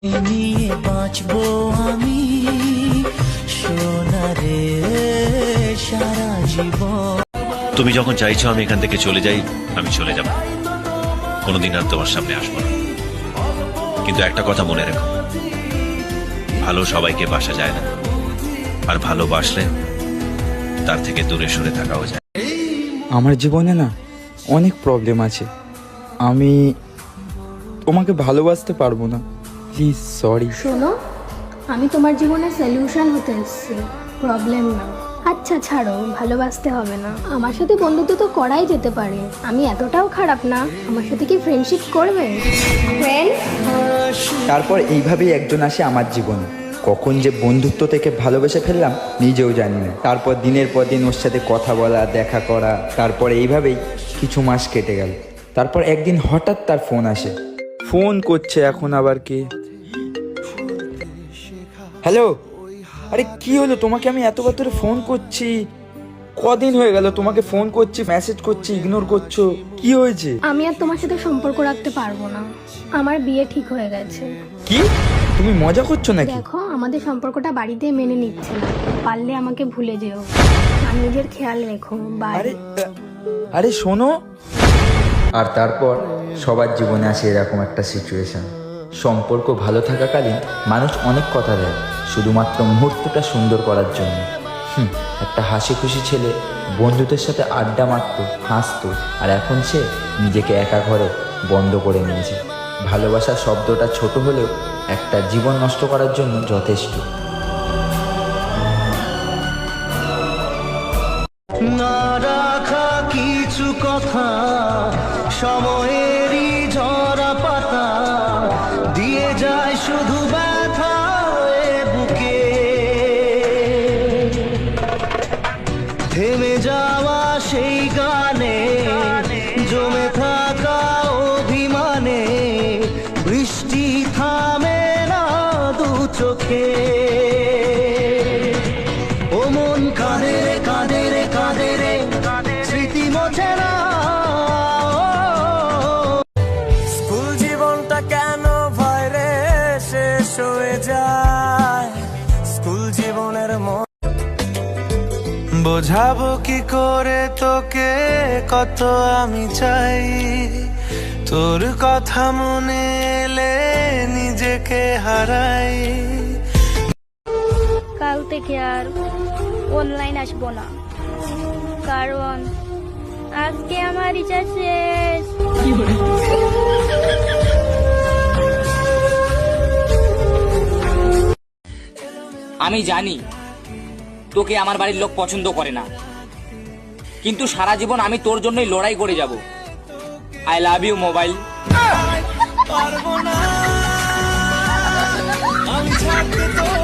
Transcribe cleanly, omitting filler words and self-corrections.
নিয়ে বাঁচবো আমি সোনারে সারা জীবন। তুমি যখন চাইছো আমি এখান থেকে চলে যাই, আমি চলে যাব, কোনোদিন আর তোমার সামনে আসবো না। কিন্তু একটা কথা মনে রেখো, ভালো সবাইকে বাসা যায় না, আর ভালোবাসলে তার থেকে দূরে সরে থাকাও যায়। আমার জীবনে না অনেক প্রবলেম আছে, আমি তোমাকে ভালোবাসতে পারবো না, প্লিজ সরি। শোনো, আমি তোমার জীবনে সলিউশন হতে এসেছি, প্রবলেম না। আচ্ছা ছাড়ো, ভালোবাসতে হবে না, আমার সাথে বন্ধুত্ব তো করাই যেতে পারে, আমি এতটাও খারাপ না, আমার সাথে কি ফ্রেন্ডশিপ করবে? ফ্রেন্ড। তারপর এইভাবেই একজন আসে আমার জীবনে, কখন যে বন্ধুত্ব থেকে ভালোবেসে ফেললাম নিজেও জানি না। তারপর দিনের পর দিন ওর সাথে কথা বলা, দেখা করা, তারপর এইভাবেই কিছু মাস কেটে গেল। তারপর একদিন হঠাৎ তার ফোন আসে, ফোন করছে এখন আবার কে। হ্যালো, আরে কি হলো, তোমাকে আমি এতবার ধরে ফোন করছি, কদিন হয়ে গেল তোমাকে ফোন করছি, মেসেজ করছি, ইগনোর করছো, কি হয়েছে? আমি আর তোমার সাথে সম্পর্ক রাখতে পারবো না, আমার বিয়ে ঠিক হয়ে গেছে। কি, তুমি মজা করছো নাকি? দেখো, আমাদের সম্পর্কটা বাড়িতে মেনে নিচ্ছে না, পারলে আমাকে ভুলে যেও, আর নিজের খেয়াল রেখো। বাই। আরে শোনো। আর তারপর সবার জীবনে আসে এরকম একটা সিচুয়েশন, সম্পর্ক ভালো থাকাকালীন মানুষ অনেক কথা দেয় শুধুমাত্র মুহূর্তটা সুন্দর করার জন্য। একটা হাসি খুশি ছেলে বন্ধুদের সাথে আড্ডা মারতো, হাসতো, আর এখন সে নিজেকে একা ঘরে বন্ধ করে নিয়েছে। ভালোবাসা শব্দটা ছোট হলেও একটা জীবন নষ্ট করার জন্য যথেষ্ট। না রাখা কিছু কথা সময়েরই ঝরা পাতা দিয়ে যায় শুধু ব্যথা এ বুকে, থেমে যাওয়া সেই গানে জমে থাকা অভিমানে বৃষ্টি থামে না দু চোখে। ও মন কাঁদে রে কাঁদে রে কাঁদে রে, স্মৃতি মোছে না। স্কুল জীবনটা কেন ভয় রে শেষ হয়ে যায়, স্কুল জীবনের বোঝাবো কি করে তোকে কত আমি চাই, তোর কথা মনে এলে নিজেকে হারাই। কাল থেকে আর অনলাইন আসবো না, কারণ আজকে আমার রিচার্জ শেষ। আমি জানি তোকে আমার বাড়ির লোক পছন্দ করে না, কিন্তু সারা জীবন আমি তোর জন্যই লড়াই করে যাব। I love you mobile. পারবো না আমি ছাড়তে তোর